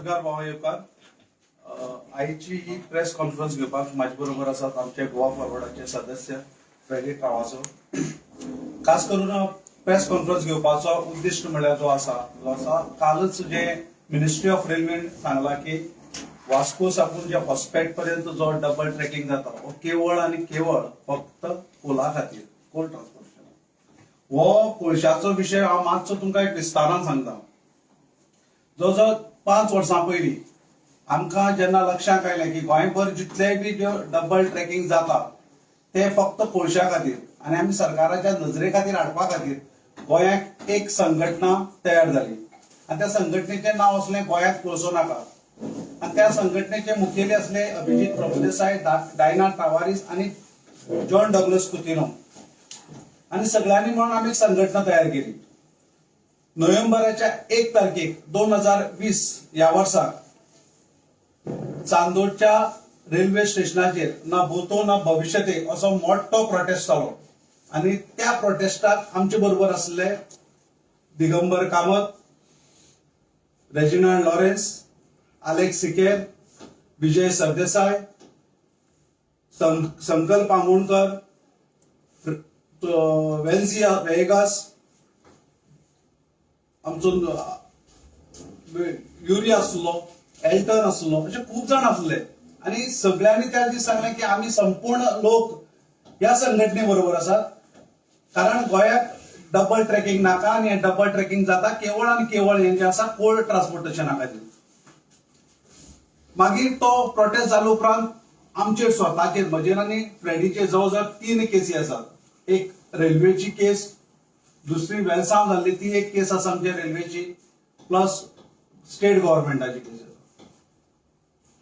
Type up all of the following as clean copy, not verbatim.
नमस्कार भावा येवकार. आयची ही प्रेस कॉन्फरन्स घेवपाक माझे बरोबर आसात आमचे गोवा फॉरवर्डाचे सदस्य फ्रेडरिक कावासो. खास करून प्रेस कॉन्फरन्स घेवपाचो उद्दिष्ट म्हळ्यार जो आसा कालच जे मिनिस्ट्री ऑफ रेल्वेन सांगला की वास्को साकून जे हॉस्पेट पर्यंत जो डबल ट्रॅकिंग जाता हो केवळ आणि केवळ फक्त कोला खातीर, कोल ट्रान्सपोर्टेशन. हो कोळशाचो विशय हांव मातसो तुमकां एक विस्तारान सांगता. जवळजवळ 5 वर्सां पयलीं आमकां जेन्ना लक्षांत आयलें की गोंयभर जितलेय बी जे डबल ट्रॅकिंग जाता ते फक्त कोळशा खातीर आनी आमी सरकाराच्या नजरे खातीर हाडपा खातीर गोंयांत एक संघटना तयार जाली आनी त्या संघटनेचें नांव आसलें गोंयांत कोळसो नाका. आनी त्या संघटनेचे मुखेली असले अभिजीत प्रभुदेसाय, डायना टावारीस आणि जॉन डगलस कुतिनो. आणि सगळ्यांनी म्हणून आम्ही संघटना तयार केली. नोव्हेंबराच्या 1 तारखेक 2020 या वर्सा चांदोडच्या रेल्वे स्टेशनाचेर ना भूतो ना भविष्यते असो मोठो प्रोटेस्ट जालो. आणि त्या प्रोटेस्टाक आमचे बरोबर आसले Digambar Kamat, Reginald Lawrence, Alex सिकेर, विजय सरदेसाय, संकल्प आमोणकर, वेन्झिया वेगास, आमचो युरी आसलो, एल्टन आसलो, असे खूप जण आसले. आणि सगळ्यांनी त्या दिस सांगले की आम्ही संपूर्ण लोक या संघटने बरोबर आसात, कारण गोंयात डबल ट्रॅकिंग नाका आणि डबल ट्रॅकिंग जाता केवळ आणि केवळ हे जे आसा कोल्ड ट्रान्सपोर्टेशना खातीर. मागीर तो प्रोटेस्ट जालो उपरांत आमचेर स्वताचेर म्हजेर आनी फ्रेडीचेर जवळजवळ 3 केसी आसात. एक रेल्वेची केस, दुसरी वेलसांव जाल्ली ती एक केस आसा आमच्या रेल्वेची, प्लस स्टेट गव्हर्नमेंटाची केस आसा.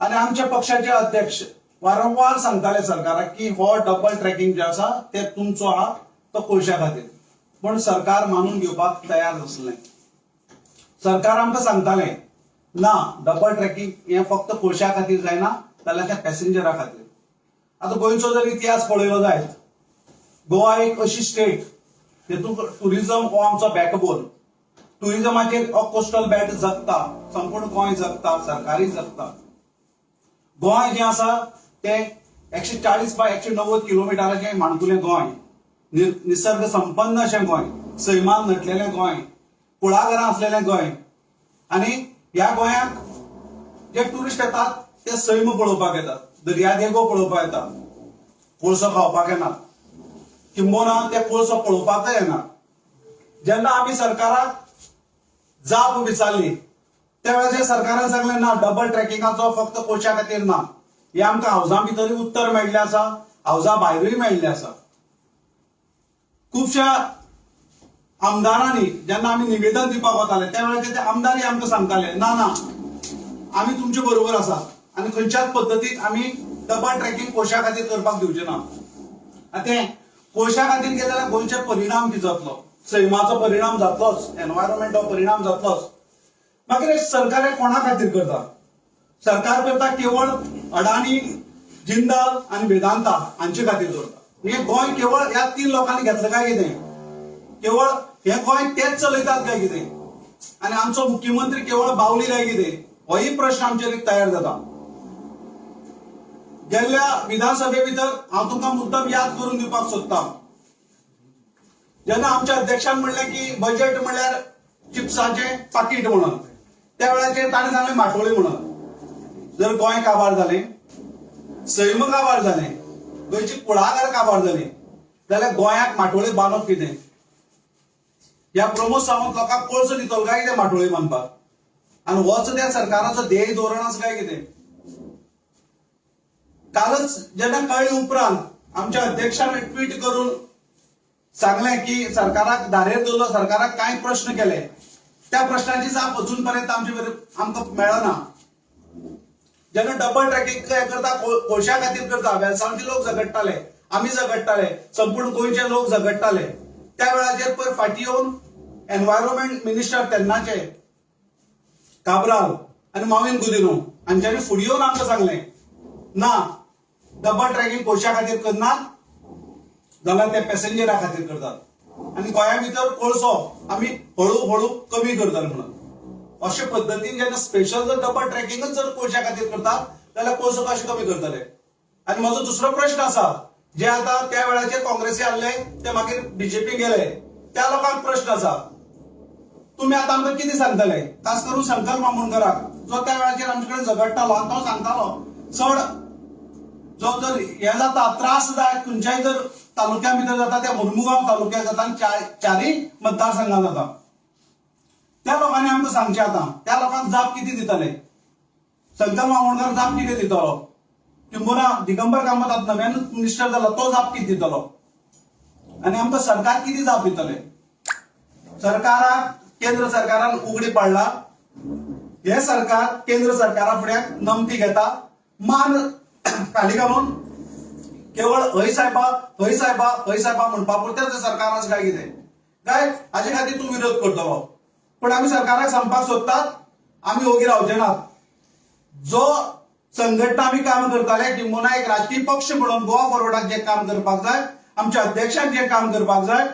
आणि आमच्या पक्षाचे अध्यक्ष वारंवार सांगताले सरकाराक की हो डबल ट्रॅकिंग जे आसा ते तुमचो आहा तो कोळशा खातीर, पण सरकार मानून घेवपाक तयार नासलें. सरकार आमकां सांगताले ना डबल ट्रॅकिंग हे फक्त कोळशा खातीर जायना, जाल्यार त्या पॅसेंजरा खातीर. आता गोंयचो जर इतिहास पळयलो जायत, गोवा एक अशी स्टेट जेतून टुरिझम हो आमचो बॅकबोन. टुरिझमाचेर हो कोस्टल बेल्ट जगता, संपूर्ण गोंय जगता, सरकारूय जगता. गोंय जे आसा ते 140 बाय 190 किलोमिटराचें माणकुलें गोंय, निसर्ग संपन्न अशें गोंय, सैमान नटलेलें गोंय, कुळागरां असलेलें गोंय. आणि ह्या गोंयाक जे टुरिस्ट येतात ते सैम पळोवपाक येतात, दर्यादेगो पळोवपाक येतात, कोळसो खावपाक येनात, किंबहुना ते कोळसो पळोवपाकय येना. जेन्ना आमी सरकाराक जाप विचारली त्या वेळाचेर सरकारान सांगलें ना डबल ट्रॅकिंगाचो फक्त कोळशा खातीर ना. हे आमकां हावजा भितरूय उत्तर मेळिल्लें आसा, हावजा भायरूय मेळिल्लें आसा. खुबश्या आमदारांनी जेन्ना आमी निवेदन दिवपाक वताले त्या वेळाचेर ते आमदारय आमकां सांगताले ना ना आमी तुमचे बरोबर आसा आनी खंयच्याच पद्दतीक आमी डबल ट्रॅकिंग कोळशा खातीर करपाक दिवचे ना. ते कोळशा खातीर केले जाल्यार गोंयचे परिणाम कितें जातलो, सैमाचो परिणाम जातलोच, एनवायरमेंटाचो परिणाम जातलोच. मागीर सरकार हे कोणा खातीर करता? सरकार करता केवळ अडानी, जिंदाल आणि वेदांता हांचे खातीर करता. हे गोंय केवळ ह्या 3 लोकांनी घेतलं काय कितें? केवळ हे गोंय तेच चलयतात काय कितें? आणि आमचो मुख्यमंत्री केवळ बावली काय कितें? होही प्रश्न आमचेर तयार जाता. गेल्ल्या विधानसभे भितर हांव तुमकां मुद्दम याद करून दिवपाक सोदतां. जेन्ना आमच्या अध्यक्षान म्हणलें की बजेट म्हणल्यार चिप्साचें पाकीट म्हणून, त्या वेळाचेर ताणें सांगलें माटोळी म्हणून. जर गोंय काबार जालें, सैम काबार जालें, गोंयची कुळागर काबार जाली जाल्यार गोंयाक माटोळी बांदप कितें? ह्या प्रमोद सावंत लोकांक कोळसो दितलो काय कितें माटोळी बांदपाक? आनी होच त्या सरकाराचो ध्येय धोरण आसा काय कितें? कालच जेन्ना कळ्ळें उपरांत आमच्या अध्यक्षान ट्वीट करून सांगलें की सरकाराक धारेर दवरलो, सरकाराक कांय प्रश्न केले, त्या प्रश्नांची जाप अजूनपर्यंत आमकां मेळना. जेन्ना डबल ट्रॅकिंग करता कोळशा खातीर करता, वेलसांवचे लोक झगडटाले, आमी झगडटाले, संपूर्ण गोंयचे लोक झगडटाले. त्या वेळाचेर पयर फाटी येवन एनवायरमेंट मिनिस्टर तेन्नाचे काब्राल आणि माविन गुदिनो हांच्यांनी फुडें येवन आमकां सांगलें ना डबल ट्रॅकिंग कोळशा खातीर करनात, जाल्यार ते पॅसेंजरा खातीर करतात. आणि गोंया भितर कोळसो आमी हळू हळू कमी करतले म्हणून. अशे पद्दतीन जेन्ना स्पेशल जर डबल ट्रॅकिंगच जर कोळशा खातीर करतात जाल्यार कोळसो कशें कमी करतले. आनी म्हजो दुसरो प्रश्न आसा, जे आता त्या वेळाचेर काँग्रेसी आसले ते मागीर बीजेपी गेले, त्या लोकांक प्रश्न आसा, तुम्ही आता आमकां कितें सांगतले. खास करून शंकर बामणकराक, जो त्या वेळाचेर आमचे कडेन झगडटालो आनी तो सांगतालो चड जो जर हे जाता त्रास जाय खंयच्याय जर तालुक्या भितर जाता त्या मुर्मुगांव तालुक्यात जाता आनी चारय मतदारसंघात जाता. त्या लोकांनी आमकां सांगचे आता, त्या लोकांक जाप कितें दितले. शंकर बामणकर जाप कितें दितलो, किंबहुना दिगंबर कामत नव्यान मिनिस्टर जाला तो जाप कितें दितलो, आनी आमकां सरकार कितें जाप दितले. सरकाराक केंद्र सरकारान उगडी पाडला, हे सरकार केंद्र सरकारा फुड्यान नमती घेता, मान खाली घालून केवळ हय साहेबा हय साहेबा हय साहेबा म्हणपा पुरतेच सरकार आसा काय कितें काय हाजे खातीर तूं विरोध करतलो. पण आमी सरकाराक सांगपाक सोदतात आमी ओगी रावचे नात. जो संघटना आमी काम करताले, किंबहुना एक राजकीय पक्ष म्हणून गोवा फॉरवर्डाक जे काम करपाक जाय, आमच्या अध्यक्षाक जे काम करपाक जाय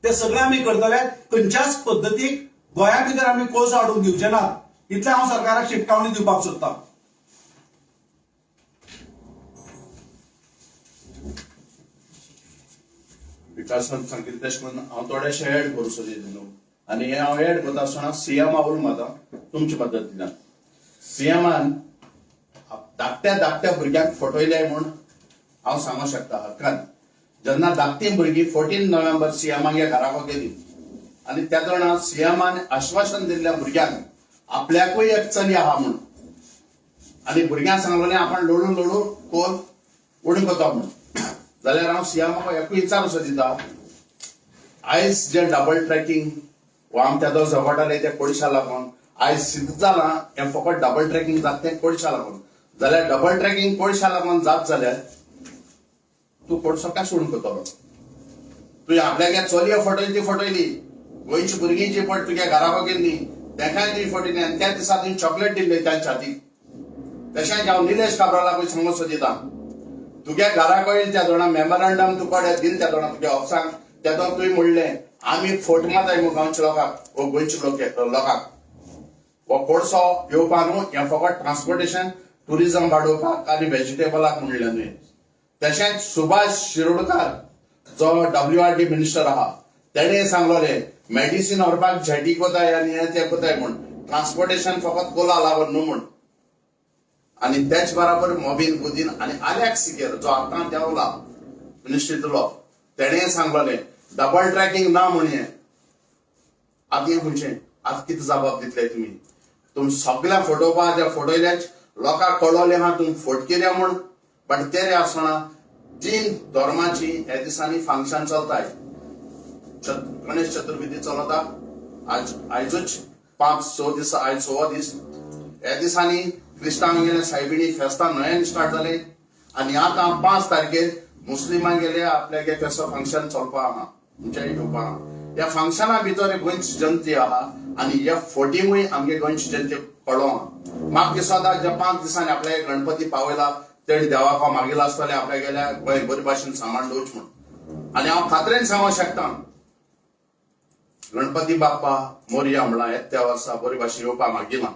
ते सगळे आमी करतले. खंयच्याच पद्दतीक गोंया भितर आमी कोळसो हाडून दिवचे नात, इतलें हांव सरकाराक शिटकावणी दिवपाक सोदतां. विकासान सांगितले तशें करून हांव थोडेशें एड करूं सोदीत न्हू. आनी हे हांव एड करता आसतना सीएमा उलयता माता तुमचे पद्दतीन. सीएमान धाकट्या भुरग्यांक फटयले म्हूण हांव सांगूंक शकता हक्कान. जेन्ना धाकटी भुरगीं 14 नोव्हेंबर सीएमागे घराको गेली आनी त्या दरम्यान सीएमान आश्वासन दिल्ल्या भुरग्यांक आपल्याकूय एक चली आहा म्हूण, आनी भुरग्यांक सांगलें आपण लढू लढू कोल उणी कोता म्हूण. जाल्यार हांव सीएमाक एकूय विचार असो दिता, आयज जे डबल ट्रॅकिंग वो आमच्या जो झगडटाले ते कोळशा लागून आयज सिद्ध जालां, हें फकत डबल ट्रॅकिंग जाता तें कोळशा लागून. जाल्यार डबल ट्रॅकिंग कोळशा लागून जात जाल्यार तूं कोळसो काय सोडून करतलो. तुवें आपल्याक चलयो फटयली ती फटयली, गोंयची भुरगीं जी पळय तुगे घराको गेल्ली तेकाय तुवें फटयली आनी त्या दिसा तुवें चॉकलेट दिल्ली तांच्या हातीक. तशेंच हांव निलेश काब्रालाकूय सांगूंक सोदितां, तुगे घराको येयले त्या दरम्यान मेमोरंडम तुका दिल त्या दरम्यान तुगे ऑफिसाक, तेदोन तुवें म्हणलें आमी फोट माताय मगो गांवच्या लोकांक वो गोंयच्या लोकांक वो कोळसो येवपा न्हू, हें फकत ट्रान्सपोर्टेशन टुरिजम वाडोवपाक आनी व्हेजिटेबलाक म्हणलें न्हय. तशेंच सुभाष शिरोडकार जो WRD मिनिस्टर आहा तेणें सांगलोलें मेडिसीन व्हरपाक झेटी कोताय आनी हें तें कोताय म्हूण, ट्रान्सपोर्टेशन फकत कोला लागून न्हू म्हूण. आनी तेच बराबर मोबीन गुदीन आनी आलेक्स सिकेर जो आतां देंवला मिनिस्ट्रींतलो तेणें सांगलोलें डबल ट्रॅकिंग ना म्हूण. हें आतां हें खंयचें आतां कितें जबाब दितले तुमी. तुमी सगळ्या फटोवपा जे फटयलेच लोकांक कळोलें आहा तुमी फट केल्या म्हूण. बट तेरे आसतना 3 धर्माची ह्या दिसांनी फंक्शन चलताय. गणेश चतुर्थी चलता आयजूच 5-6 दीस, आयज 6 दीस. ह्या दिसांनी क्रिस्तांव गेले सायबिणी फेस्तां नव्यान स्टार्ट जाले आनी आतां 5 तारखेर मुस्लिमांक गेले आपल्यागे कसो फंक्शन चलपा आहा म्हणजे घेवपा आहा. ह्या फंक्शना भितर गोंयची जनते आहा आनी ह्या फोटींगूय आमगे गोंयची जनतेक कळो आहा. म्हाका दिसता जे 5 दिसांनी आपल्यागे गणपती पावयला तेणी देवाको मागिल्लो आसतलें आपल्या गेल्या गोंय बरे भाशेन सांबाळ दवरचें म्हूण. आनी हांव खात्रेन सांगूंक शकता गणपती बाप्पा मोरया म्हणला येत्या वर्सा बरे भाशेन येवपा मागिलां.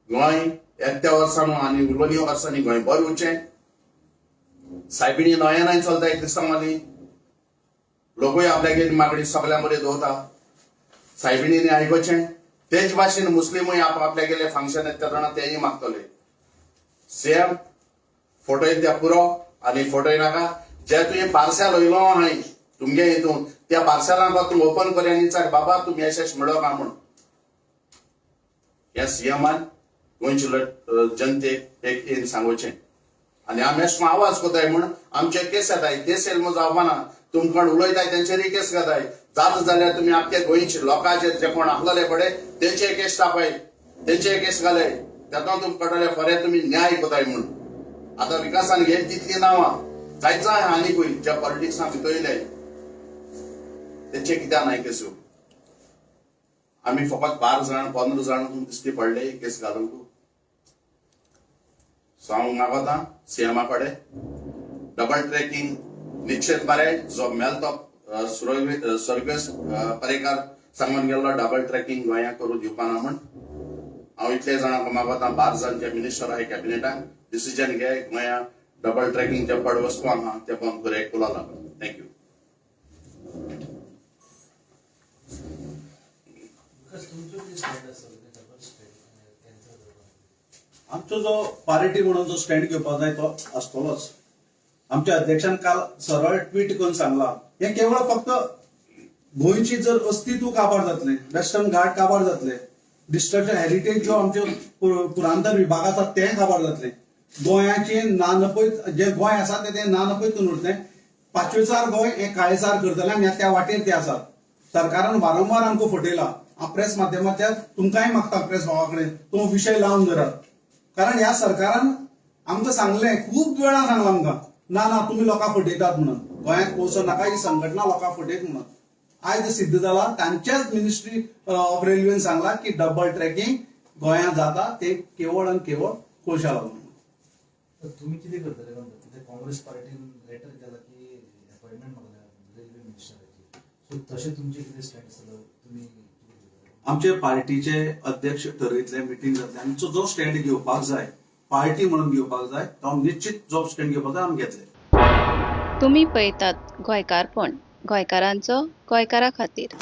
गोंय येत्या वर्सा न्हू आनी उरलेली वर्सांनी गोंय बरें उरचें. सायबिणी नव्यान चलताय क्रिस्तांवाली लोकूय आपल्यागे मागणी सगळ्या बरें दवरता. सायबिणींनी आयकोचें तेच भाशेन मुस्लिमूय आपल्या गेले फंक्शन येता तेन्ना तेंय मागतले. सेम फटयले त्या पुरो आनी फटय नाका. जे तुवें पार्सल वयलो हाय तुमगे हितून त्या पार्सलांक तूं ओपन कर आनी विचार बाबा तूं मेसेज मेळ्ळो काय म्हूण. ह्या सीएमान गोंयचे जनतेक एक हें सांगोचें. आनी आमी अशें आवाज कोताय म्हूण आमचे केस येताय, केस येयले म्हूण जावपाना. तुमकां उलयताय तेंचेरूय केस घेताय. जाता जाल्यार तुमी आख्या गोंयचे लोकांचे जे कोण आसलेले पडे तेंचे केस टापय, तेंचे केस घालय. तेतून तुमकां कळटलें खरें तुमी न्याय कोताय म्हूण. आतां विकासान घेतली तितली नांवां जायत जाय आनीकूय जे पॉलिटिक्सान भितरले तेंचे कित्याक नाय केसो. आमी फकत 12 जाण 15 जाण दिसती पडले केस घालूंक. सो हांव मागोतां सीएमा कडेन डबल ट्रॅकिंग निश्चित बरें. जो मेल तो स्वर्गीय पर्रेकार सांगून गेल्लो डबल ट्रॅकिंग गोंया करून दिवपाना म्हण हांव इतले जाणांक मागता 12 जाण जे मिनिस्टर आहाय कॅबिनेटान डिसिजन घे गोंया डबल ट्रॅकिंग जे पड वस्तू आहा ते बंद करे कोला लागून. थँक्यू. आमचो जो पार्टी म्हणून जो स्टँड घेवपाक जाय तो आसतलोच. आमच्या अध्यक्षान काल सरळ ट्वीट करून सांगला हे केवळ फक्त गोंयची जर अस्तित्व काबार जातले, वेस्टर्न घाट काबार जातले, डिस्ट्रक्शन हेरिटेज जो आमचे पुरांतर विभाग आसा ते काबार जातले, गोंयाचे नानपैत जे गोंय आसा ते नानपैत करून उरतले, पाचवेचार गोंय हे काळेसार करतले आनी त्या वाटेर ते आसात. सरकारान वारंवार आमकां फटयला. हांव प्रेस माध्यमांतल्यान तुमकांय मागता प्रेस भावा कडेन तो विशय लावन धरात. कारण ह्या सरकारान आमकां सांगलें खूब वेळा सांगलां आमकां ना ना तुम्ही लोकांक फटयतात म्हणून, गोंयांत पोवचो नाका, ही संघटना लोकांक फटयत म्हणून. आयज सिद्ध जाला. तांच्याच मिनिस्ट्री ऑफ रेल्वेन सांगला की डबल ट्रॅकिंग गोंयांत जाता ते केवळ आनी केवळ कोळशा लागून. तुम्ही किती करतले काँग्रेस पार्टीन लेटर केला की अपॉइंटमेंट मागल्या रेल्वे मिनिस्टराची, सो तशें तुमचे कितें स्टँड आसलो तुम्ही? आमचे पार्टीचे अध्यक्ष ठरयतले मिटींग जातले आमचो जो स्टँड घेवपाक जाय पार्टी म्हणून घेवपाक जाय तो निश्चित जो स्टँड घेवपाक जाय आमी घेतले. तुम्ही पळयतात गोंयकारपण, गोंयकारांचो गोंयकारा खातीर.